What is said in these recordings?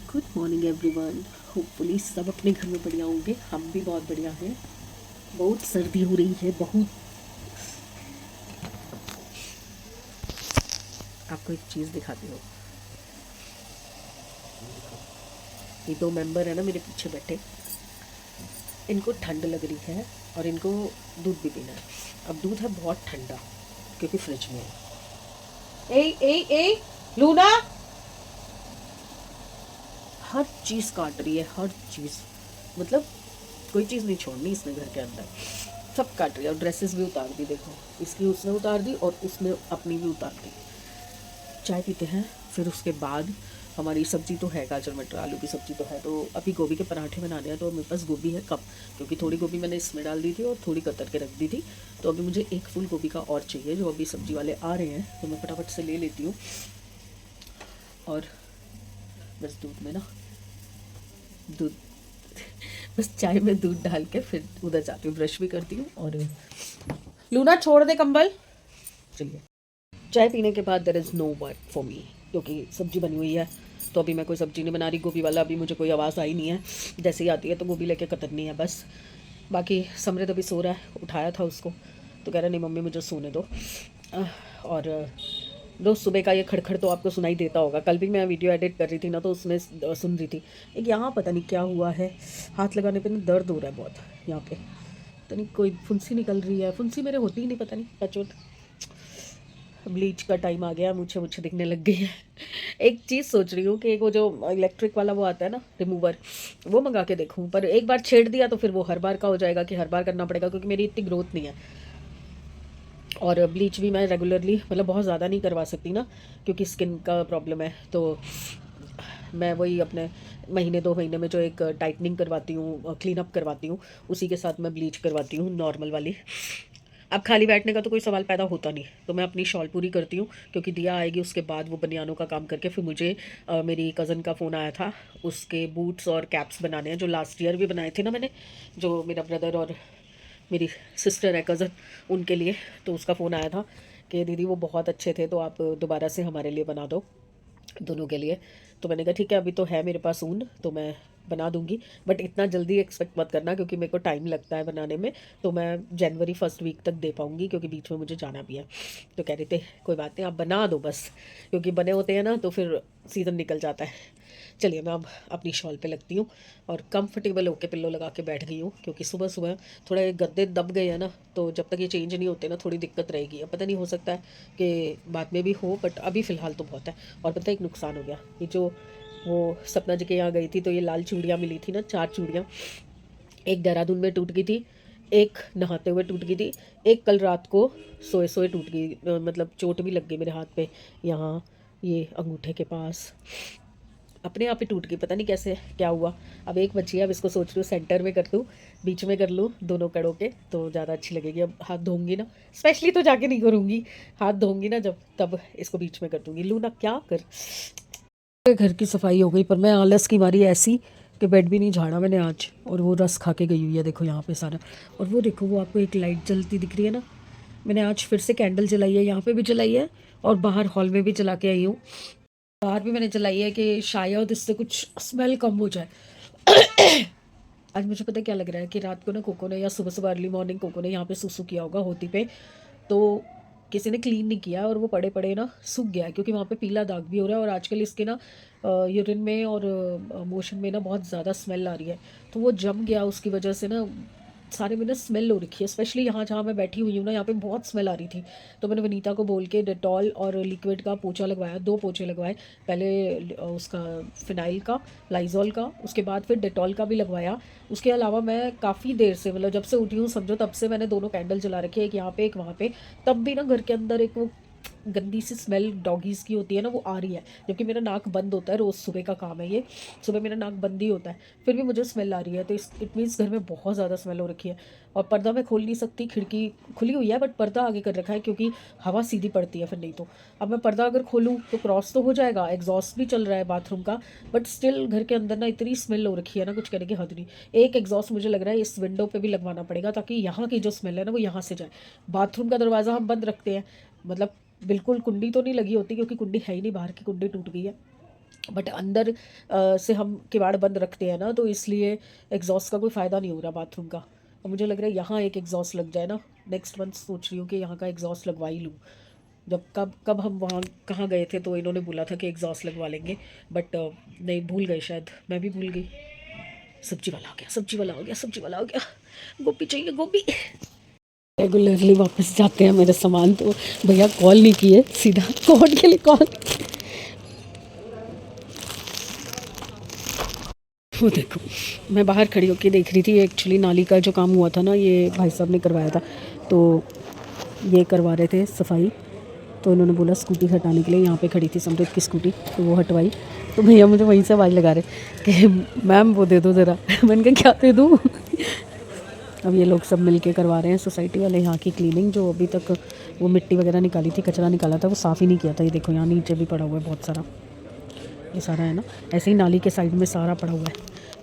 Good morning everyone. Hopefully सब अपने घर में बढ़िया होंगे, हम भी बहुत बढ़िया हैं। बहुत सर्दी हो रही है, बहुत। आपको एक चीज़ दिखाती हूँ। ये दो मेंबर है ना मेरे पीछे बैठे, इनको ठंड लग रही है और इनको दूध भी पीना है। अब दूध है बहुत ठंडा क्योंकि फ्रिज में है। ए ए ए लूना हर चीज़ काट रही है, हर चीज़। मतलब कोई चीज़ नहीं छोड़नी इसने घर के अंदर, सब काट रही है। और ड्रेसेस भी उतार दी, देखो इसकी उसने उतार दी और उसने अपनी भी उतार दी। चाय पीते हैं, फिर उसके बाद हमारी सब्जी तो है, गाजर मटर आलू की सब्जी तो है। तो अभी गोभी के पराठे बनाने हैं, तो मेरे पास गोभी है कम, क्योंकि थोड़ी गोभी मैंने इसमें डाल दी थी और थोड़ी कतर के रख दी थी। तो अभी मुझे एक फुल गोभी का और चाहिए, जो अभी सब्जी वाले आ रहे हैं, तो मैं फटाफट से ले लेती हूँ। और बस दूध में ना, दूध बस चाय में दूध डाल के फिर उधर जाती हूँ, ब्रश भी करती हूँ। और लूना छोड़ दे कंबल। चलिए, चाय पीने के बाद there is no work for me, क्योंकि सब्जी बनी हुई है। तो अभी मैं कोई सब्जी नहीं बना रही। गोभी वाला अभी मुझे कोई आवाज़ आई नहीं है, जैसे ही आती है तो गोभी लेके कतरनी है बस। बाकी समृद्ध अभी सो रहा है, उठाया था उसको तो कह रहा नहीं मम्मी मुझे सोने दो। और रोज़ सुबह का ये खड़खड़ तो आपको सुनाई देता होगा। कल भी मैं वीडियो एडिट कर रही थी ना, तो उसमें सुन रही थी। एक यहाँ पता नहीं क्या हुआ है, हाथ लगाने पे ना दर्द हो रहा है बहुत यहाँ पे। पता नहीं कोई फुंसी निकल रही है, फुंसी मेरे होती ही नहीं, पता नहीं टचवुड। ब्लीच का टाइम आ गया, मुझे मुझे दिखने लग गई है। एक चीज़ सोच रही हूँ कि वो जो इलेक्ट्रिक वाला वो आता है ना रिमूवर, वो मंगा के देखूँ। पर एक बार छेड़ दिया तो फिर वो हर बार का हो जाएगा कि हर बार करना पड़ेगा, क्योंकि मेरी इतनी ग्रोथ नहीं है। और ब्लीच भी मैं रेगुलरली मतलब बहुत ज़्यादा नहीं करवा सकती ना, क्योंकि स्किन का प्रॉब्लम है। तो मैं वही अपने महीने 2 महीने में जो एक टाइटनिंग करवाती हूँ, क्लीन अप करवाती हूँ, उसी के साथ मैं ब्लीच करवाती हूँ नॉर्मल वाली। अब खाली बैठने का तो कोई सवाल पैदा होता नहीं, तो मैं अपनी शॉल पूरी करती हूँ, क्योंकि दिया आएगी उसके बाद वो बनियानों का काम करके फिर मुझे मेरी कज़न का फ़ोन आया था। उसके बूट्स और कैप्स बनाने हैं, जो लास्ट ईयर भी बनाए थे ना मैंने, जो मेरा ब्रदर और मेरी सिस्टर है कज़न, उनके लिए। तो उसका फ़ोन आया था कि दीदी वो बहुत अच्छे थे, तो आप दोबारा से हमारे लिए बना दो, दोनों के लिए। तो मैंने कहा ठीक है, अभी तो है मेरे पास ऊन, तो मैं बना दूंगी। बट इतना जल्दी एक्सपेक्ट मत करना, क्योंकि मेरे को टाइम लगता है बनाने में। तो मैं जनवरी फर्स्ट वीक तक दे पाऊंगी, क्योंकि बीच में मुझे जाना भी है। तो कह रहे थे कोई बात नहीं, आप बना दो बस, क्योंकि बने होते हैं ना तो फिर सीज़न निकल जाता है। चलिए, मैं अब अपनी शॉल पे लगती हूँ और कंफर्टेबल होके पिल्लो लगा के बैठ गई हूँ, क्योंकि सुबह सुबह थोड़ा ये गद्दे दब गए हैं ना, तो जब तक ये चेंज नहीं होते ना थोड़ी दिक्कत रहेगी। अब पता नहीं, हो सकता है कि बाद में भी हो, बट अभी फ़िलहाल तो बहुत है। और पता है एक नुकसान हो गया, ये जो वो सपना जी के यहाँ गई थी, तो ये लाल चूड़ियाँ मिली थी ना, 4 चूड़ियाँ। एक देहरादून में टूट गई थी, एक नहाते हुए टूट गई थी, एक कल रात को सोए सोए टूट गई। मतलब चोट भी लग गई मेरे हाथ पे, यहाँ ये अंगूठे के पास अपने आप ही टूट गई, पता नहीं कैसे क्या हुआ। अब एक बची है, अब इसको सोच रही हूँ सेंटर में कर दूँ, बीच में कर लूँ दोनों कड़ों के, तो ज़्यादा अच्छी लगेगी। अब हाथ धोऊंगी ना, स्पेशली तो जाके नहीं करूँगी, हाथ धोऊंगी ना जब, तब इसको बीच में कर दूँगी। लू ना क्या कर। घर की सफाई हो गई, पर मैं आलस की मारी ऐसी कि बेड भी नहीं झाड़ा मैंने आज। और वो रस खा के गई हुई है, देखो यहाँ पे सारा। और वो देखो, वो आपको एक लाइट जलती दिख रही है ना, मैंने आज फिर से कैंडल जलाई है, यहाँ पे भी जलाई है और बाहर हॉल में भी जला के आई हूँ। बाहर भी मैंने जलाई है कि शायद इससे कुछ स्मेल कम हो जाए। आज मुझे पता है क्या लग रहा है, कि रात को ना कोको ने, या सुबह सुबह अर्ली मॉर्निंग कोको ने यहाँ पे सुसु किया होगा होती पे, तो किसी ने क्लीन नहीं किया और वो पड़े पड़े ना सूख गया है, क्योंकि वहाँ पे पीला दाग भी हो रहा है। और आजकल इसके ना यूरिन में और मोशन में ना बहुत ज़्यादा स्मेल आ रही है, तो वो जम गया, उसकी वजह से ना सारे में ना स्मेल हो रखी है। स्पेशली यहाँ जहाँ मैं बैठी हुई हूँ ना, यहाँ पे बहुत स्मेल आ रही थी। तो मैंने वनीता को बोल के डेटॉल और लिक्विड का पोछा लगवाया, 2 पोछे लगवाए। पहले उसका फिनाइल का, लाइजॉल का, उसके बाद फिर डेटॉल का भी लगवाया। उसके अलावा मैं काफ़ी देर से, मतलब जब से उठी हूँ समझो, तब से मैंने दोनों कैंडल जला रखे, एक यहाँ पे एक वहाँ पे। तब भी ना घर के अंदर एक वो गंदी सी स्मेल डॉगीज़ की होती है ना, वो आ रही है। जबकि मेरा नाक बंद होता है, रोज़ सुबह का काम है ये, सुबह मेरा नाक बंद ही होता है, फिर भी मुझे स्मेल आ रही है। तो इट मीन्स घर में बहुत ज़्यादा स्मेल हो रखी है। और पर्दा मैं खोल नहीं सकती, खिड़की खुली हुई है, बट पर्दा आगे कर रखा है, क्योंकि हवा सीधी पड़ती है फिर नहीं तो। अब मैं पर्दा अगर खोलूँ तो क्रॉस तो हो जाएगा, एग्जॉस्ट भी चल रहा है बाथरूम का, बट स्टिल घर के अंदर ना इतनी स्मेल हो रखी है ना, कुछ कहने की हद नहीं। एक एग्जॉस्ट मुझे लग रहा है इस विंडो पे भी लगवाना पड़ेगा, ताकि यहाँ की जो स्मेल है ना वो यहाँ से जाए। बाथरूम का दरवाज़ा हम बंद रखते हैं, मतलब बिल्कुल कुंडी तो नहीं लगी होती, क्योंकि कुंडी है ही नहीं, बाहर की कुंडी टूट गई है। बट अंदर से हम किवाड़ बंद रखते हैं ना, तो इसलिए एग्जॉस्ट का कोई फ़ायदा नहीं हो रहा बाथरूम का। और मुझे लग रहा है यहाँ एक एग्जॉस्ट लग जाए ना, नेक्स्ट मंथ सोच रही हूँ कि यहाँ का एग्जॉस्ट लगवा ही लूँ। जब कब कब हम वहाँ कहाँ गए थे तो इन्होंने बोला था कि एग्जॉस्ट लगवा लेंगे, बट नहीं, भूल गए शायद, मैं भी भूल गई। सब्जी वाला आ गया, सब्जी वाला आ गया, सब्जी वाला आ गया। गोभी चाहिए, गोभी। रेगुलरली वापस जाते हैं मेरे सामान, तो भैया कॉल नहीं किए, सीधा कॉल के लिए कॉल। वो देखो, मैं बाहर खड़ी होकर देख रही थी। एक्चुअली नाली का जो काम हुआ था ना, ये भाई साहब ने करवाया था, तो ये करवा रहे थे सफाई। तो उन्होंने बोला स्कूटी हटाने के लिए, यहाँ पे खड़ी थी समृद्ध की स्कूटी, तो वो हटवाई। तो भैया मुझे वहीं से आवाज़ लगा रहे कि मैम वो दे दो ज़रा। मैंने कहा क्या दे दूँ। अब ये लोग सब मिलके करवा रहे हैं, सोसाइटी वाले, यहाँ की क्लीनिंग। जो अभी तक वो मिट्टी वगैरह निकाली थी, कचरा निकाला था, वो साफ़ ही नहीं किया था। ये देखो यहाँ नीचे भी पड़ा हुआ है बहुत सारा, ये सारा है ना, ऐसे ही नाली के साइड में सारा पड़ा हुआ है।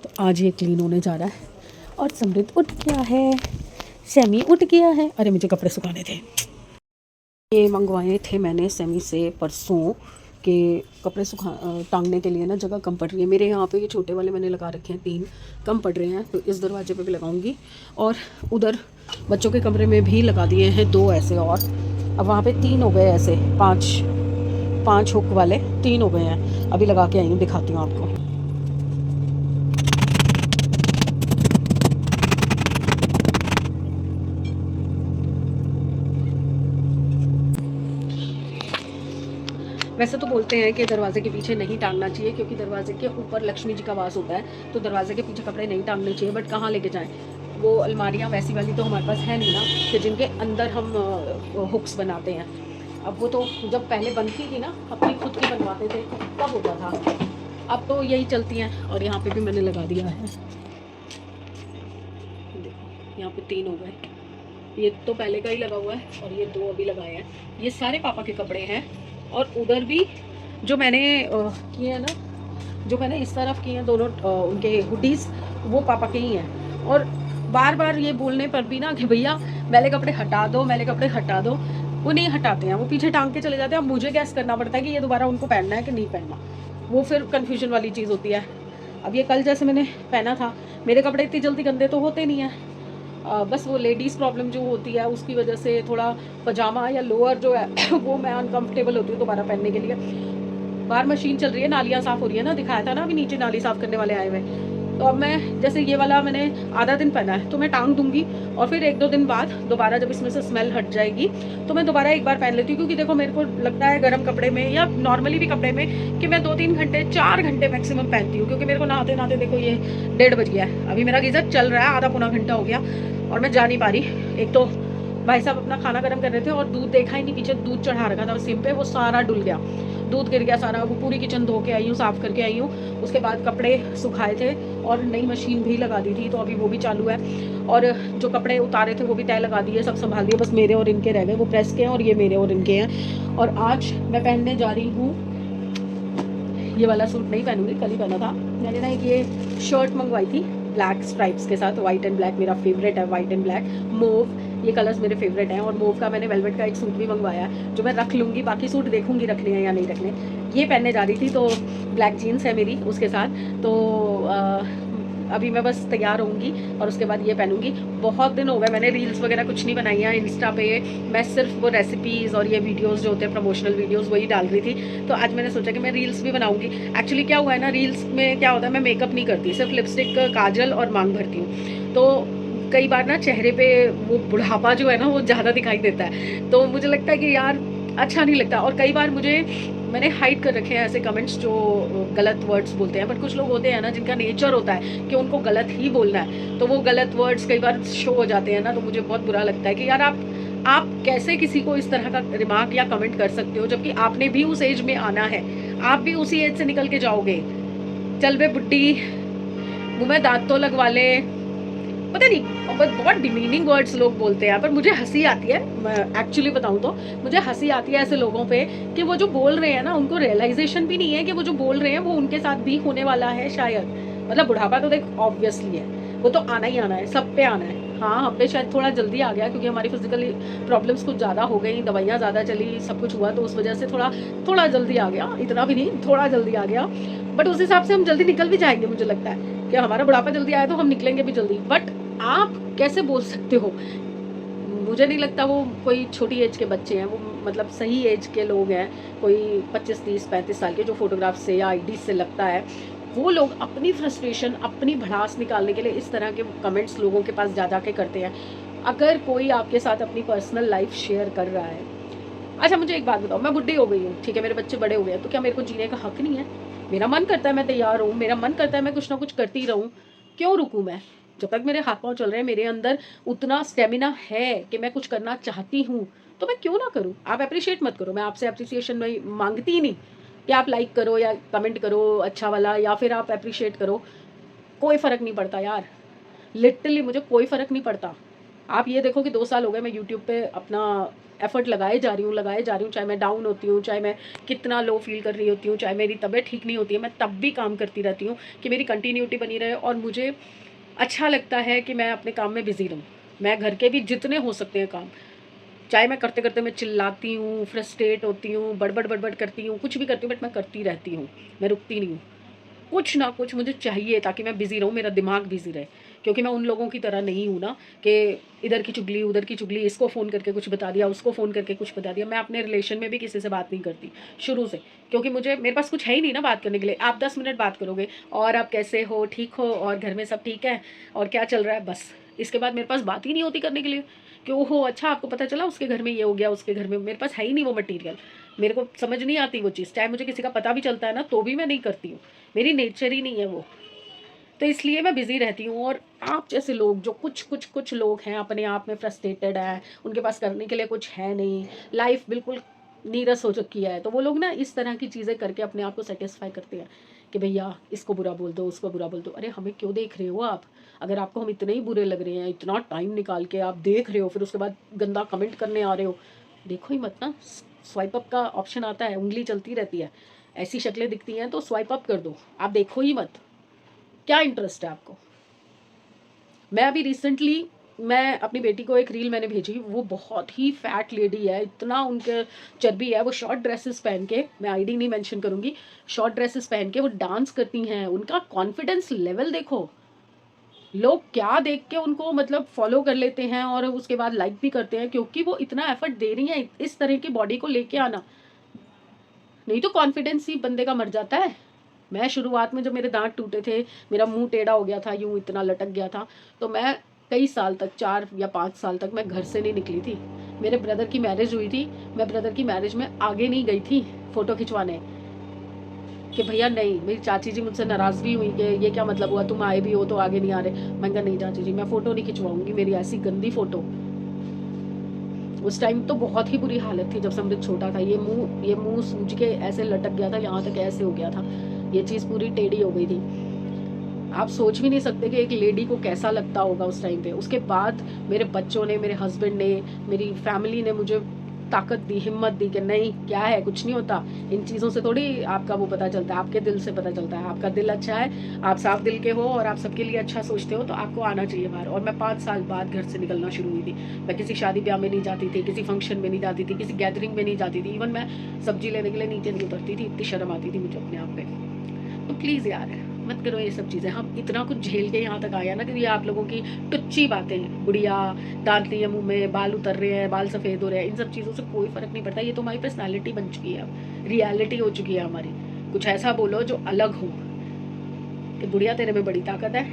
तो आज ये क्लीन होने जा रहा है। और समृद्ध उठ गया है, सेमी उठ गया है। अरे मुझे कपड़े सुखाने थे, ये मंगवाए थे मैंने सेमी से परसों के कपड़े टांगने के लिए ना, जगह कम पड़ रही है मेरे यहाँ पे। ये छोटे वाले मैंने लगा रखे हैं, 3 कम पड़ रहे हैं, तो इस दरवाजे पे भी लगाऊंगी। और उधर बच्चों के कमरे में भी लगा दिए हैं 2 ऐसे, और अब वहाँ पे 3 हो गए ऐसे, 5 हुक वाले 3 हो गए हैं। अभी लगा के आई हूँ, दिखाती हूँ आपको। वैसे तो बोलते हैं कि दरवाजे के पीछे नहीं टांगना चाहिए, क्योंकि दरवाजे के ऊपर लक्ष्मी जी का वास होता है, तो दरवाजे के पीछे कपड़े नहीं टांगने चाहिए। बट कहाँ लेके जाएं, वो अलमारियाँ वैसी वाली तो हमारे पास है नहीं ना, कि जिनके अंदर हम हुक्स बनाते हैं। अब वो तो जब पहले बनती थी ना, अपनी खुद की बनवाते थे, तब होता था। अब तो यही चलती हैं। और यहाँ पे भी मैंने लगा दिया है, देखो यहाँ पे 3 हो गए। ये तो पहले का ही लगा हुआ है, और ये 2 अभी लगाए हैं। ये सारे पापा के कपड़े हैं। और उधर भी जो मैंने किए हैं ना, जो मैंने इस तरफ किए हैं दोनों उनके हुडीज़, वो पापा के ही हैं। और बार बार ये बोलने पर भी ना कि भैया मैले कपड़े हटा दो, मैले कपड़े हटा दो, वो नहीं हटाते हैं, वो पीछे टांग के चले जाते हैं। अब मुझे गैस करना पड़ता है कि ये दोबारा उनको पहनना है कि नहीं पहनना। वो फिर कन्फ्यूजन वाली चीज़ होती है। अब ये कल जैसे मैंने पहना था, मेरे कपड़े इतनी जल्दी गंदे तो होते नहीं हैं। बस वो लेडीज़ प्रॉब्लम जो होती है उसकी वजह से थोड़ा पजामा या लोअर जो है वो मैं अनकंफर्टेबल होती हूँ दोबारा पहनने के लिए। बाहर मशीन चल रही है, नालियाँ साफ़ हो रही है ना, दिखाया था ना अभी नीचे नाली साफ़ करने वाले आए हुए। तो अब मैं जैसे ये वाला मैंने आधा दिन पहना है, तो मैं टांग दूंगी, और फिर 1-2 दिन बाद दोबारा जब इसमें से स्मेल हट जाएगी तो मैं दोबारा एक बार पहन लेती हूँ। क्योंकि देखो मेरे को लगता है गर्म कपड़े में या नॉर्मली भी कपड़े में कि मैं 2-3 घंटे 4 घंटे मैक्सिमम पहनती हूँ। क्योंकि मेरे को नहाते नहाते देखो ये 1:30 बज गया है, अभी मेरा गीज़र चल रहा है, आधा पौना घंटा हो गया और मैं जा नहीं पा रही। एक तो भाई साहब अपना खाना गर्म कर रहे थे और दूध देखा ही नहीं, पीछे दूध चढ़ा रखा था सिम पे, वो सारा डुल गया, दूध गिर गया सारा। वो पूरी किचन धो के आई हूँ, साफ़ करके आई हूँ। उसके बाद कपड़े सुखाए थे और नई मशीन भी लगा दी थी, तो अभी वो भी चालू है। और जो कपड़े उतारे थे वो भी तय लगा दिए, सब संभाल दिए, बस मेरे और इनके रह गए। वो प्रेस के हैं और ये मेरे और इनके हैं। और आज मैं पहनने जा रही हूँ, ये वाला सूट नहीं पहनूंगी, कल ही पहना था मैंने ना। ये शर्ट मंगवाई थी ब्लैक स्ट्राइप्स के साथ, वाइट एंड ब्लैक मेरा फेवरेट है, वाइट एंड ब्लैक, मूव, ये कलर्स मेरे फेवरेट हैं। और मूव का मैंने वेलवेट का एक सूट भी मंगवाया है, जो मैं रख लूँगी, बाकी सूट देखूँगी रखने हैं या नहीं रखने। ये पहनने जा रही थी, तो ब्लैक जीन्स है मेरी उसके साथ, तो अभी मैं बस तैयार होंगी और उसके बाद ये पहनूंगी। बहुत दिन हो गए मैंने रील्स वगैरह कुछ नहीं बनाई है इंस्टा पे, मैं सिर्फ वो रेसिपीज़ और ये वीडियोस जो होते हैं प्रमोशनल वीडियोस वही डाल रही थी। तो आज मैंने सोचा कि मैं रील्स भी बनाऊंगी। एक्चुअली क्या हुआ है ना, रील्स में क्या होता है, मैं मेकअप नहीं करती, सिर्फ लिपस्टिक, काजल और मांग भरती हूँ। तो कई बार ना चेहरे पे वो बुढ़ापा जो है ना वो ज़्यादा दिखाई देता है, तो मुझे लगता है कि यार अच्छा नहीं लगता। और कई बार मैंने हाइड कर रखे हैं ऐसे कमेंट्स जो गलत वर्ड्स बोलते हैं। बट कुछ लोग होते हैं ना जिनका नेचर होता है कि उनको गलत ही बोलना है, तो वो गलत वर्ड्स कई बार शो हो जाते हैं ना, तो मुझे बहुत बुरा लगता है कि यार आप कैसे किसी को इस तरह का रिमार्क या कमेंट कर सकते हो, जबकि आपने भी उस एज में आना है, आप भी उसी एज से निकल के जाओगे। चल बे बुड्ढी, मुँह में दांत तो लगवा ले, पता नहीं बहुत डिमीनिंग वर्ड्स लोग बोलते हैं, पर मुझे हंसी आती है। मैं एक्चुअली बताऊं तो मुझे हंसी आती है ऐसे लोगों पे कि वो जो बोल रहे हैं ना, उनको रियलाइजेशन भी नहीं है कि वो जो बोल रहे हैं वो उनके साथ भी होने वाला है शायद। मतलब बुढ़ापा तो देख ऑब्वियसली है, वो तो आना ही आना है, सब पे आना है, हाँ, हम पे शायद थोड़ा जल्दी आ गया क्योंकि हमारी फिजिकली प्रॉब्लम्स कुछ ज़्यादा हो गई, दवाइयाँ ज़्यादा चली, सब कुछ हुआ, तो उस वजह से थोड़ा थोड़ा जल्दी आ गया, इतना भी नहीं, थोड़ा जल्दी आ गया। बट उस हिसाब से हम जल्दी निकल भी जाएंगे, मुझे लगता है कि हमारा बुढ़ापा जल्दी आया तो हम निकलेंगे भी जल्दी। बट आप कैसे बोल सकते हो, मुझे नहीं लगता वो कोई छोटी एज के बच्चे हैं, वो मतलब सही एज के लोग हैं, कोई 25 30 35 साल के, जो फोटोग्राफ से या आईडी से लगता है वो लोग अपनी फ्रस्ट्रेशन, अपनी भड़ास निकालने के लिए इस तरह के कमेंट्स लोगों के पास जा के करते हैं। अगर कोई आपके साथ अपनी पर्सनल लाइफ शेयर कर रहा है, अच्छा मुझे एक बात बताओ, मैं बुढ़ी हो गई हूँ, ठीक है, मेरे बच्चे बड़े हो गए हैं, तो क्या मेरे को जीने का हक नहीं है? मेरा मन करता है मैं तैयार हूँ, मेरा मन करता है मैं कुछ ना कुछ करती रहूँ, क्यों रुकूँ मैं? जब तक मेरे हाथ पाँव चल रहे हैं, मेरे अंदर उतना स्टेमिना है कि मैं कुछ करना चाहती हूँ, तो मैं क्यों ना करूँ? आप अप्रिशिएट मत करो, मैं आपसे अप्रिसिएशन नहीं मांगती ही नहीं कि आप लाइक करो या कमेंट करो अच्छा वाला, या फिर आप अप्रिशिएट करो, कोई फ़र्क नहीं पड़ता यार, लिटरली मुझे कोई फ़र्क नहीं पड़ता। आप ये देखो कि 2 साल हो गए मैं यूट्यूब पे अपना एफ़र्ट लगाए जा रही हूँ, चाहे मैं डाउन होती हूँ, चाहे मैं कितना लो फ़ील कर रही होती हूँ, चाहे मेरी तबीयत ठीक नहीं होती है, मैं तब भी काम करती रहती हूँ कि मेरी कंटिन्यूटी बनी रहे, और मुझे अच्छा लगता है कि मैं अपने काम में बिज़ी रहूँ। मैं घर के भी जितने हो सकते हैं काम, चाहे मैं करते-करते मैं चिल्लाती हूँ, फ्रस्ट्रेट होती हूँ, बड़बड़ करती हूँ, कुछ भी करती हूँ, बट मैं करती रहती हूँ, मैं रुकती नहीं हूँ। कुछ ना कुछ मुझे चाहिए ताकि मैं बिज़ी रहूँ, मेरा दिमाग बिज़ी रहे। क्योंकि मैं उन लोगों की तरह नहीं हूँ ना कि इधर की चुगली, उधर की चुगली, इसको फ़ोन करके कुछ बता दिया, उसको फ़ोन करके कुछ बता दिया। मैं अपने रिलेशन में भी किसी से बात नहीं करती, शुरू से। क्योंकि मुझे, मेरे पास कुछ है ही नहीं ना बात करने के लिए। आप 10 मिनट बात करोगे, और आप कैसे हो, ठीक हो, और घर में सब ठीक है, और क्या चल रहा है, बस। इसके बाद मेरे पास बात ही नहीं होती करने के लिए कि ओहो अच्छा आपको पता चला उसके घर में ये हो गया, उसके घर में, मेरे पास है ही नहीं वो मटीरियल। मेरे को समझ नहीं आती वो चीज़, चाहे मुझे किसी का पता भी चलता है ना, तो भी मैं नहीं करती हूँ। मेरी नेचर ही नहीं है वो। तो इसलिए मैं बिज़ी रहती हूँ, और आप जैसे लोग जो कुछ लोग हैं अपने आप में फ्रस्ट्रेटेड हैं, उनके पास करने के लिए कुछ है नहीं, लाइफ बिल्कुल नीरस हो चुकी है, तो वो लोग ना इस तरह की चीज़ें करके अपने आप को सेटिस्फाई करते हैं कि भैया इसको बुरा बोल दो, उसको बुरा बोल दो। अरे हमें क्यों देख रहे हो आप? अगर आपको हम इतने ही बुरे लग रहे हैं, इतना टाइम निकाल के आप देख रहे हो, फिर उसके बाद गंदा कमेंट करने आ रहे हो, देखो ही मत ना। स्वाइप अप का ऑप्शन आता है, उंगली चलती रहती है, ऐसी शक्लें दिखती हैं तो स्वाइप अप कर दो, आप देखो ही मत। क्या इंटरेस्ट है आपको? मैं अभी रिसेंटली, मैं अपनी बेटी को एक रील मैंने भेजी, वो बहुत ही फैट लेडी है, इतना उनके चर्बी है, वो शॉर्ट ड्रेसेस पहन के, मैं आईडी नहीं मेंशन करूंगी, शॉर्ट ड्रेसेस पहन के वो डांस करती हैं, उनका कॉन्फिडेंस लेवल देखो। लोग क्या देख के उनको मतलब फॉलो कर लेते हैं और उसके बाद लाइक भी करते हैं, क्योंकि वो इतना एफर्ट दे रही हैं इस तरह की बॉडी को लेके आना। नहीं तो कॉन्फिडेंस ही बंदे का मर जाता है। मैं शुरुआत में जब मेरे दांत टूटे थे, मेरा मुंह टेढ़ा हो गया था, यूं इतना लटक गया था, तो मैं कई साल तक, 4 या 5 साल तक मैं घर से नहीं निकली थी। मेरे ब्रदर की मैरिज हुई थी, मैं ब्रदर की मैरिज में आगे नहीं गई थी फोटो खिंचवाने, कि भैया नहीं, मेरी चाची जी मुझसे नाराज़ भी हुई कि ये क्या मतलब हुआ, तुम आए भी हो तो आगे नहीं आ रहे। मैं कहा नहीं चाची जी, मैं फ़ोटो नहीं खिंचवाऊंगी, मेरी ऐसी गंदी फ़ोटो। उस टाइम तो बहुत ही बुरी हालत थी जब समृद्ध छोटा था, ये मुंह सूज के ऐसे लटक गया था, यहाँ तक ऐसे हो गया था, ये चीज़ पूरी टेढ़ी हो गई थी। आप सोच भी नहीं सकते कि एक लेडी को कैसा लगता होगा उस टाइम पे। उसके बाद मेरे बच्चों ने, मेरे हस्बैंड ने, मेरी फैमिली ने मुझे ताकत दी, हिम्मत दी कि नहीं क्या है, कुछ नहीं होता, इन चीज़ों से थोड़ी आपका वो पता चलता है, आपके दिल से पता चलता है। आपका दिल अच्छा है, आप साफ दिल के हो और आप सबके लिए अच्छा सोचते हो, तो आपको आना चाहिए बाहर। और मैं 5 साल बाद घर से निकलना शुरू हुई थी। मैं किसी शादी ब्याह में नहीं जाती थी, किसी फंक्शन में नहीं जाती थी, किसी गैदरिंग में नहीं जाती थी, इवन मैं सब्जी लेने के लिए नीचे नहीं उतरती थी, इतनी शर्म आती थी मुझे अपने आप पे। तो प्लीज़ यार मत करो ये सब चीज़ें। हम इतना कुछ झेल के यहाँ तक आए हैं ना, कि ये आप लोगों की टुच्ची बातें हैं, बुढ़िया, दांत नहीं है मुंह में, बाल उतर रहे हैं, बाल सफ़ेद हो रहे हैं, इन सब चीज़ों से कोई फ़र्क नहीं पड़ता। ये तो हमारी पर्सनैलिटी बन चुकी है, अब रियलिटी हो चुकी है हमारी। कुछ ऐसा बोलो जो अलग हो कि बुढ़िया तेरे में बड़ी ताकत है,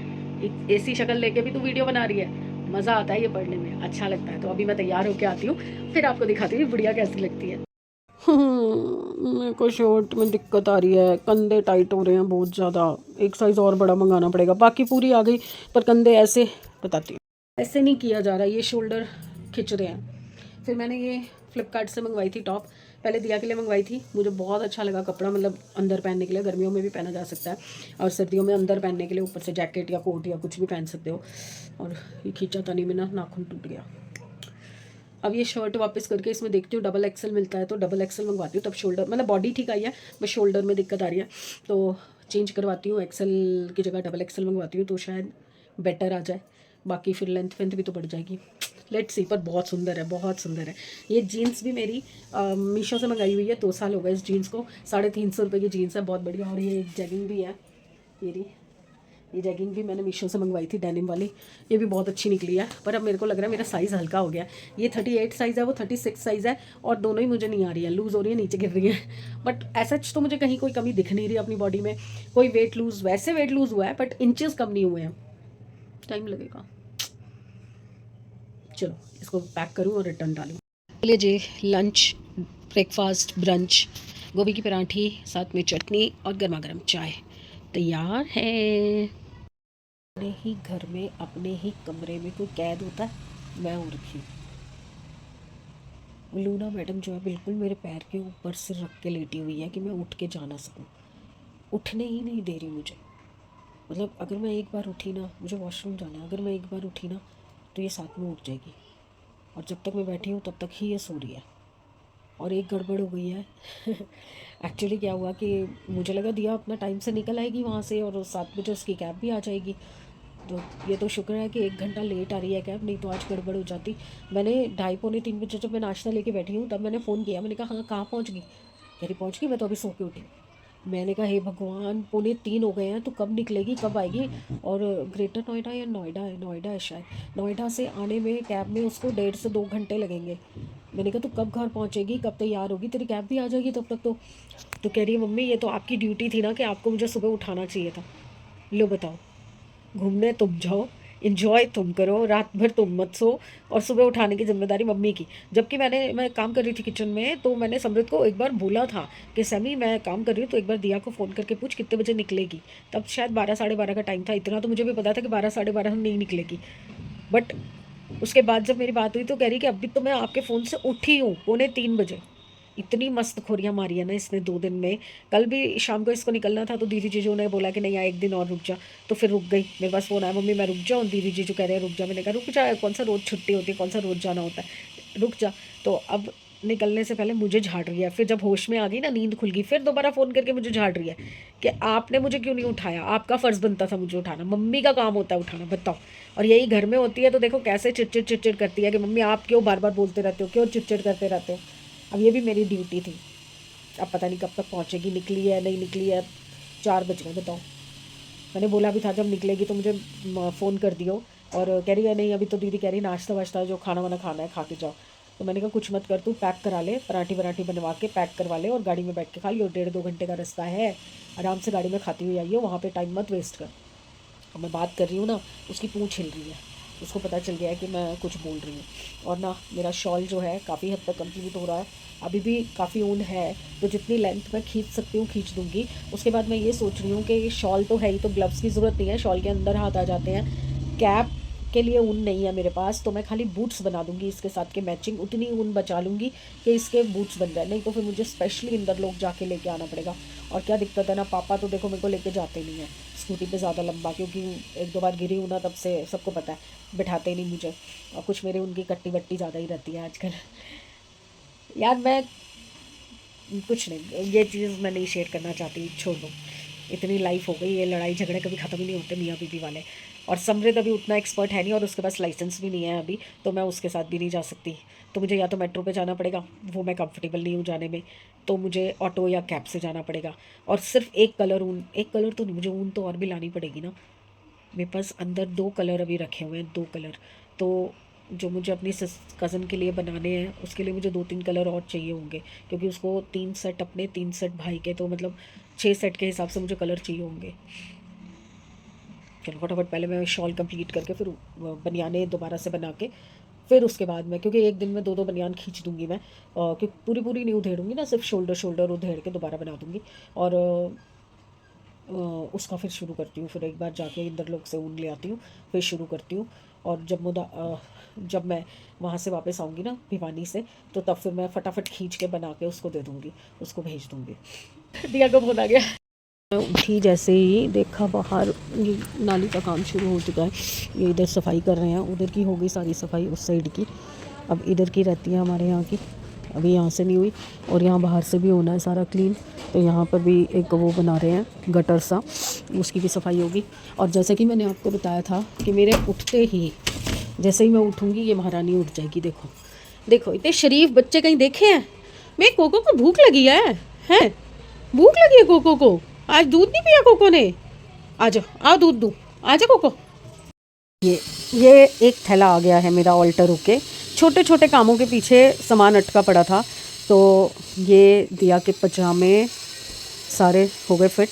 एक ऐसी शक्ल लेके भी तू वीडियो बना रही है। मज़ा आता है ये पढ़ने में, अच्छा लगता है। तो अभी मैं तैयार होकर आती हूँ, फिर आपको दिखाती हूँ बुढ़िया कैसी लगती है। मेरे को शर्ट में दिक्कत आ रही है, कंधे टाइट हो रहे हैं बहुत ज़्यादा, एक साइज़ और बड़ा मंगाना पड़ेगा। बाकी पूरी आ गई, पर कंधे ऐसे, बताती हूँ, ऐसे नहीं किया जा रहा, ये शोल्डर खिंच रहे हैं। फिर मैंने ये फ्लिपकार्ट से मंगवाई थी टॉप, पहले दिया के लिए मंगवाई थी, मुझे बहुत अच्छा लगा कपड़ा, मतलब अंदर पहनने के लिए, गर्मियों में भी पहना जा सकता है, और सर्दियों में अंदर पहनने के लिए ऊपर से जैकेट या कोट या कुछ भी पहन सकते हो। और ये खींचा था नहीं, मेरा नाखून टूट गया। अब ये शर्ट वापस करके इसमें देखती हूँ डबल एक्सल मिलता है तो डबल एक्सल मंगवाती हूँ, तब शोल्डर, मतलब बॉडी ठीक आई है, बस शोल्डर में दिक्कत आ रही है, तो चेंज करवाती हूँ, एक्सल की जगह डबल एक्सल मंगवाती हूँ, तो शायद बेटर आ जाए। बाकी फिर लेंथ वेंथ भी तो बढ़ जाएगी, लेट्स सी। पर बहुत सुंदर है, बहुत सुंदर है। ये जीन्स भी मेरी मीशो से मंगाई हुई है, 2 साल हो गए इस जीन्स को। 350 रुपये की जीन्स है, बहुत बढ़िया। और ये एक जैगिंग भी है, ये जैगिंग भी मैंने मीशो से मंगवाई थी, डेनिम वाली। ये भी बहुत अच्छी निकली है, पर अब मेरे को लग रहा है मेरा साइज़ हल्का हो गया। ये 38 साइज़ है, वो 36 साइज़ है, और दोनों ही मुझे नहीं आ रही है, लूज़ हो रही है, नीचे गिर रही है। बट ऐसा तो मुझे कहीं कोई कमी दिख नहीं रही अपनी बॉडी में, कोई वेट लूज़, वैसे वेट लूज़ हुआ है बट इंचेस कम नहीं हुए हैं। टाइम लगेगा। चलो इसको पैक करूँ और रिटर्न डालूँ। चलिए जी, लंच, ब्रेकफास्ट, ब्रंच, गोभी की पराठी, साथ में चटनी और गर्मा गर्म चाय तैयार है। अपने ही घर में, अपने ही कमरे में कोई कैद होता है, मैं हो रखी हूँ। लूना मैडम जो है बिल्कुल मेरे पैर के ऊपर सिर रख के लेटी हुई है कि मैं उठ के जा ना सकूँ, उठने ही नहीं दे रही मुझे। मतलब अगर मैं एक बार उठी ना, मुझे वॉशरूम जाना है, अगर मैं एक बार उठी ना तो ये साथ में उठ जाएगी, और जब तक मैं बैठी हूँ तब तक ही ये सो रही है। और एक गड़बड़ हो गई है एक्चुअली क्या हुआ कि मुझे लगा दिया अपना टाइम से निकल आएगी वहाँ से, और 7 बजे उसकी कैब भी आ जाएगी। तो ये तो शुक्र है कि 1 घंटा लेट आ रही है कैब, नहीं तो आज गड़बड़ हो जाती। मैंने 2:30 पौने 3 बजे जब मैं नाश्ता लेके बैठी हूँ तब मैंने फ़ोन किया, मैंने कहा हाँ कहाँ पहुँच गई? कह रही पहुँच गई, मैं तो अभी सो के उठी। मैंने कहा हे भगवान, पौने 3 हो गए हैं, तो कब निकलेगी, कब आएगी? और ग्रेटर नोएडा या नोएडा है शायद, नोएडा से आने में कैब में उसको 1.5 से 2 घंटे लगेंगे। मैंने कहा तू कब घर पहुँचेगी, कब तैयार होगी, तेरी कैब भी आ जाएगी तब तक तो कह रही है मम्मी ये तो आपकी ड्यूटी थी ना कि आपको मुझे सुबह उठाना चाहिए था। लो बताओ, घूमने तुम जाओ, इन्जॉय तुम करो, रात भर तुम मत सो, और सुबह उठाने की जिम्मेदारी मम्मी की। जबकि मैं काम कर रही थी किचन में, तो मैंने समृत को एक बार बोला था कि सैमी मैं काम कर रही हूँ, तो एक बार दिया को फ़ोन करके पूछ कितने बजे निकलेगी। तब शायद 12 साढ़े 12 का टाइम था, इतना तो मुझे भी पता था कि 12 साढ़े 12 नहीं निकलेगी। बट उसके बाद जब मेरी बात हुई तो कह रही कि अभी तो मैं आपके फ़ोन से उठी हूँ 2:45 बजे। इतनी मस्त खोरियाँ मारी है ना इसने 2 दिन में। कल भी शाम को इसको निकलना था तो दीदी जीजू ने बोला कि नहीं यार 1 दिन और रुक जा, तो फिर रुक गई। मेरे पास फ़ोन आया, मम्मी मैं रुक जाऊँ, दीदी जीजू कह रहे हैं रुक जा। मैंने कहा रुक जा, कौन सा रोज़ छुट्टी होती है, कौन सा रोज़ जाना होता है, रुक जा। तो अब निकलने से पहले मुझे झाड़ रही है, फिर जब होश में आ गई ना, नींद खुल गई, फिर दोबारा फ़ोन करके मुझे झाड़ रही है कि आपने मुझे क्यों नहीं उठाया, आपका फ़र्ज़ बनता था मुझे उठाना, मम्मी का काम होता है उठाना, बताओ। और यही घर में होती है तो देखो कैसे चिड़चिड़ करती है कि मम्मी आप क्यों बार बार बोलते रहते हो, क्यों चिड़चिड़ करते रहते हो। अब ये भी मेरी ड्यूटी थी। अब पता नहीं कब तक पहुंचेगी, निकली है नहीं निकली है, 4 बज गए, बताओ। मैंने बोला भी था जब निकलेगी तो मुझे फ़ोन कर दियो, और कह रही है नहीं अभी तो दीदी कह रही नाश्ता वाश्ता जो खाना वाना खाना है खा के जाओ। तो मैंने कहा कुछ मत कर, तू पैक करा ले, पराठी वराठी बनवा के पैक करवा ले और गाड़ी में बैठ के खा लियो, 1.5-2 घंटे का रास्ता है, आराम से गाड़ी में खाती हुई आइयो, वहाँ पर टाइम मत वेस्ट कर। और मैं बात कर रही हूँ ना, उसकी पूँछ हिल रही है, उसको पता चल गया है कि मैं कुछ बोल रही हूँ। और ना मेरा शॉल जो है काफ़ी हद तक कंप्लीट हो रहा है, अभी भी काफ़ी ऊन है, तो जितनी लेंथ मैं खींच सकती हूँ खींच दूँगी। उसके बाद मैं ये सोच रही हूँ कि शॉल तो है ही, तो ग्लव्स की ज़रूरत नहीं है, शॉल के अंदर हाथ आ जाते हैं। कैप के लिए ऊन नहीं है मेरे पास, तो मैं खाली बूट्स बना दूँगी इसके साथ के मैचिंग, उतनी ऊन बचा लूँगी कि इसके बूट्स बन जाए, नहीं तो फिर मुझे स्पेशली इंदर लोग जाके लेके आना पड़ेगा। और क्या दिक्कत है ना, पापा तो देखो मेरे को लेके जाते नहीं हैं स्कूटी पे ज़्यादा लंबा, क्योंकि 1-2 बार गिरी हूँ ना, तब से सबको पता है, बिठाते ही नहीं मुझे। और कुछ मेरे उनकी कट्टी बट्टी ज़्यादा ही रहती है आजकल। यार मैं कुछ नहीं, ये चीज़ मैं नहीं शेयर करना चाहती, छोड़ दो। इतनी लाइफ हो गई, ये लड़ाई झगड़े कभी ख़त्म ही नहीं होते मियाँ बीवी वाले। और समृद्ध अभी उतना एक्सपर्ट है नहीं, और उसके पास लाइसेंस भी नहीं है अभी, तो मैं उसके साथ भी नहीं जा सकती। तो मुझे या तो मेट्रो पे जाना पड़ेगा, वो मैं कंफर्टेबल नहीं हूँ जाने में, तो मुझे ऑटो या कैब से जाना पड़ेगा। और सिर्फ एक कलर ऊन, एक कलर तो नहीं, मुझे ऊन तो और भी लानी पड़ेगी ना। मेरे पास अंदर 2 कलर अभी रखे हुए हैं, 2 कलर, तो जो मुझे अपनी कज़न के लिए बनाने हैं उसके लिए मुझे 2-3 कलर और चाहिए होंगे, क्योंकि उसको 3 सेट अपने 3 सेट भाई के, तो मतलब 6 सेट के हिसाब से मुझे कलर चाहिए होंगे। चलो फटाफट पहले मैं शॉल कंप्लीट करके फिर बनियाने दोबारा से बना के, फिर उसके बाद में, क्योंकि एक दिन में 2-2 बनियान खींच दूँगी मैं, क्योंकि पूरी पूरी नहीं उधेड़ूँगी ना, सिर्फ शोल्डर उधेड़ के दोबारा बना दूँगी। और उसका फिर शुरू करती हूँ, फिर एक बार जाके इंदर लोग से ऊन ले आती हूँ, फिर शुरू करती हूँ। और जब मैं वहाँ से वापस आऊँगी ना भिवानी से, तो तब फिर मैं फटाफट खींच के बना के उसको दे दूँगी, उसको भेज दूँगी। दिया कब होना गया, उठी जैसे ही देखा बाहर ये नाली का काम शुरू हो चुका है, ये इधर सफाई कर रहे हैं, उधर की हो गई सारी सफाई उस साइड की, अब इधर की रहती है हमारे यहाँ की। अभी यहाँ से नहीं हुई, और यहाँ बाहर से भी होना है सारा क्लीन। तो यहाँ पर भी एक वो बना रहे हैं गटर सा, उसकी भी सफाई होगी। और जैसे कि मैंने आपको बताया था कि मेरे उठते ही, जैसे ही मैं उठूँगी ये महारानी उठ जाएगी। देखो देखो, इतने शरीफ बच्चे कहीं देखे हैं? मैं कोको को भूख लगी है, हैं? भूख लगी है कोको को, आज दूध नहीं पिया कोको ने। आ जाओ, आओ दूध दूँ, आ जाओ कोको। ये एक थैला आ गया है मेरा ऑल्टर होके। छोटे छोटे कामों के पीछे सामान अटका पड़ा था, तो ये दिया के पजामे सारे हो गए फिट।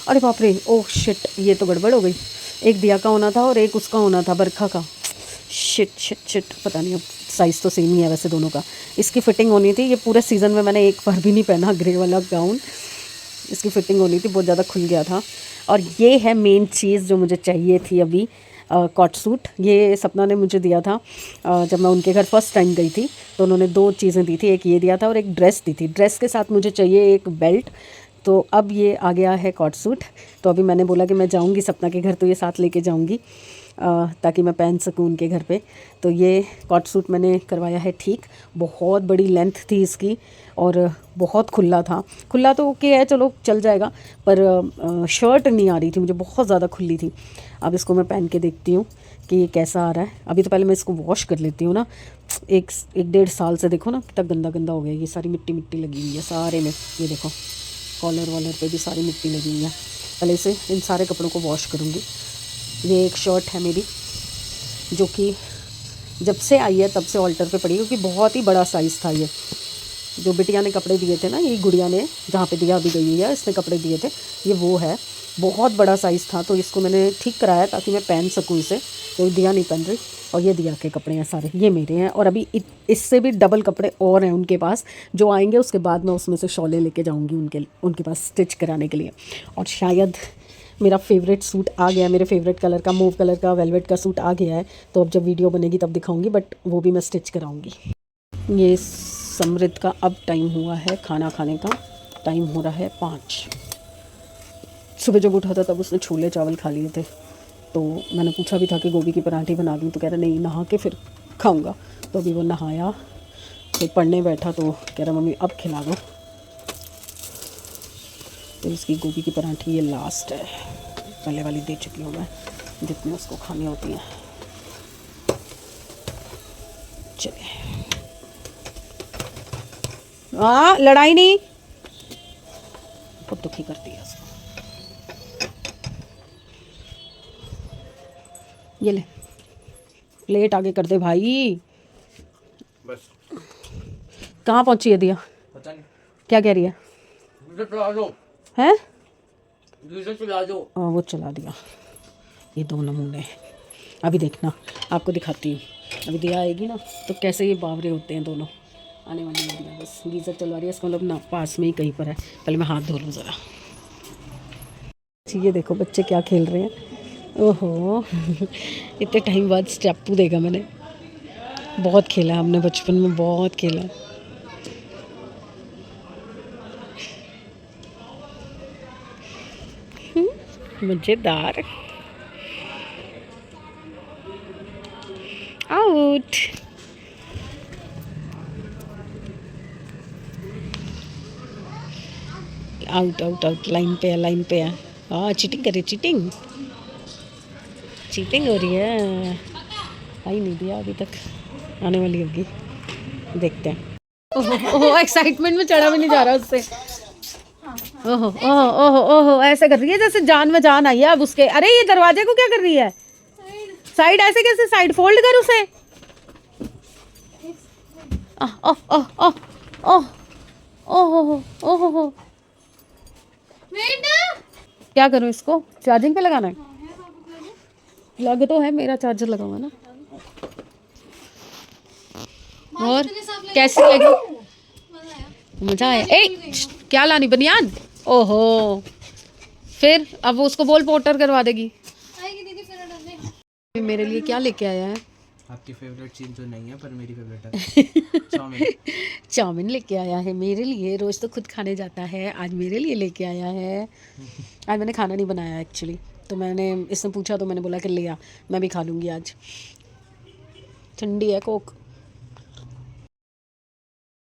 अरे बाप रे, ओह शिट, ये तो गड़बड़ हो गई। एक दिया का होना था और एक उसका होना था, बरखा का। शिट शिट शिट, पता नहीं, अब साइज़ तो सेम ही है वैसे दोनों का। इसकी फ़िटिंग होनी थी, ये पूरे सीज़न में मैंने एक बार भी नहीं पहना ग्रे वाला गाउन। इसकी फ़िटिंग होनी थी, बहुत ज़्यादा खुल गया था। और ये है मेन चीज़ जो मुझे चाहिए थी अभी, कॉट सूट। ये सपना ने मुझे दिया था जब मैं उनके घर फर्स्ट टाइम गई थी, तो उन्होंने 2 चीज़ें दी थी, एक ये दिया था और एक ड्रेस दी थी। ड्रेस के साथ मुझे चाहिए एक बेल्ट, तो अब ये आ गया है कॉट सूट। तो अभी मैंने बोला कि मैं जाऊंगी सपना के घर तो ये साथ लेके जाऊंगी ताकि मैं पहन सकूं उनके घर पे। तो ये कॉट सूट मैंने करवाया है ठीक। बहुत बड़ी लेंथ थी इसकी और बहुत खुला था। खुला तो ओके है, चलो चल जाएगा, पर शर्ट नहीं आ रही थी मुझे, बहुत ज़्यादा खुली थी। अब इसको मैं पहन के देखती हूँ कि ये कैसा आ रहा है। अभी तो पहले मैं इसको वॉश कर लेती हूँ ना। एक 1.5 साल से देखो ना कितना गंदा गंदा हो गया, ये सारी मिट्टी मिट्टी लगी हुई है सारे में। ये देखो कॉलर वॉलर पे भी सारी मिट्टी लगी हुई है। पहले इसे इन सारे कपड़ों को वॉश करूँगी। ये एक शर्ट है मेरी जो कि जब से आई है तब से ऑल्टर पे पड़ी, क्योंकि बहुत ही बड़ा साइज़ था। ये जो बिटिया ने कपड़े दिए थे ना, ये गुड़िया ने, जहाँ पे दिया अभी गई हुई है, इसने कपड़े दिए थे, ये वो है। बहुत बड़ा साइज़ था, तो इसको मैंने ठीक कराया ताकि मैं पहन सकूँ इसे। तो दिया नहीं पहन रही, और ये दिया के कपड़े हैं सारे, ये मेरे हैं। और अभी इससे भी डबल कपड़े और हैं उनके पास, जो आएंगे उसके बाद मैं उसमें से शॉले लेके जाऊँगी उनके पास स्टिच कराने के लिए। और शायद मेरा फेवरेट सूट आ गया, मेरे फेवरेट कलर का, मूव कलर का वेलवेट का सूट आ गया है। तो अब जब वीडियो बनेगी तब दिखाऊंगी, बट वो भी मैं स्टिच कराऊंगी। ये समृद्ध का अब टाइम हुआ है खाना खाने का। टाइम हो रहा है 5। सुबह जब उठा था तब उसने छोले चावल खा लिए थे, तो मैंने पूछा भी था कि गोभी की पराठे बना दूँ, तो कह रहा नहीं, नहा के फिर खाऊँगा। तो अभी वो नहाया, फिर पढ़ने बैठा, तो कह रहा मम्मी अब खिला दो। तो इसकी गोभी की पराठी ये लास्ट है, पहले वाली दे चुकी हूँ मैं, जितनी उसको खानी होती हैं। चलिए, हाँ लड़ाई नहीं, बहुत दुखी करती है उसको। ये ले प्लेट आगे कर दे भाई। बस कहाँ पहुँची है दिया? पता नहीं क्या कह रही है। हैं? चला दो। हाँ वो चला दिया। ये 2 नमूने, अभी देखना आपको दिखाती हूँ। अभी दिया आएगी ना तो कैसे ये बावरे होते हैं दोनों, आने वाली है दिया। बस गीज़र चलवा रही है, इसका मतलब ना पास में ही कहीं पर है। पहले मैं हाथ धो लूँ ज़रा। ये देखो बच्चे क्या खेल रहे हैं। ओहो इतने टाइम बाद स्टेपू देखा मैंने। बहुत खेला हमने बचपन में, बहुत खेला। मज़ेदार। Out. Out out out, line पे है, लाइन पे है। हाँ चीटिंग करे, चीटिंग चीटिंग हो रही है। आई नहीं दिया अभी तक, आने वाली होगी, देखते हैं। ओहो एक्साइटमेंट में चढ़ा भी नहीं जा रहा उससे। ओहो ओहो ओहो ओहो, ऐसे कर रही है जैसे जान में जान आई है अब उसके। अरे ये दरवाजे को क्या कर रही है? साइड ऐसे कैसे? साइड फोल्ड कर उसे। ओह ओह ओह ओह ओह ओह ओह, क्या करूं इसको? चार्जिंग पे लगाना है? लग तो है, मेरा चार्जर लगा हुआ ना। और कैसी लगी? मजा आया। ए क्या लानी, बनियान? ओहो, फिर अब उसको बोल पोर्टर करवा देगी। मेरे लिए क्या लेके आया है? आपकी फेवरेट चीज तो नहीं है पर मेरी फेवरेट है। चाउमीन। चाउमीन लेके आया है मेरे लिए। रोज तो खुद खाने जाता है, आज मेरे लिए लेके आया है। आज मैंने खाना नहीं बनाया एक्चुअली, तो मैंने, इसने पूछा तो मैंने बोला कि ले आ, मैं भी खा लूँगी आज। ठंडी है कोक।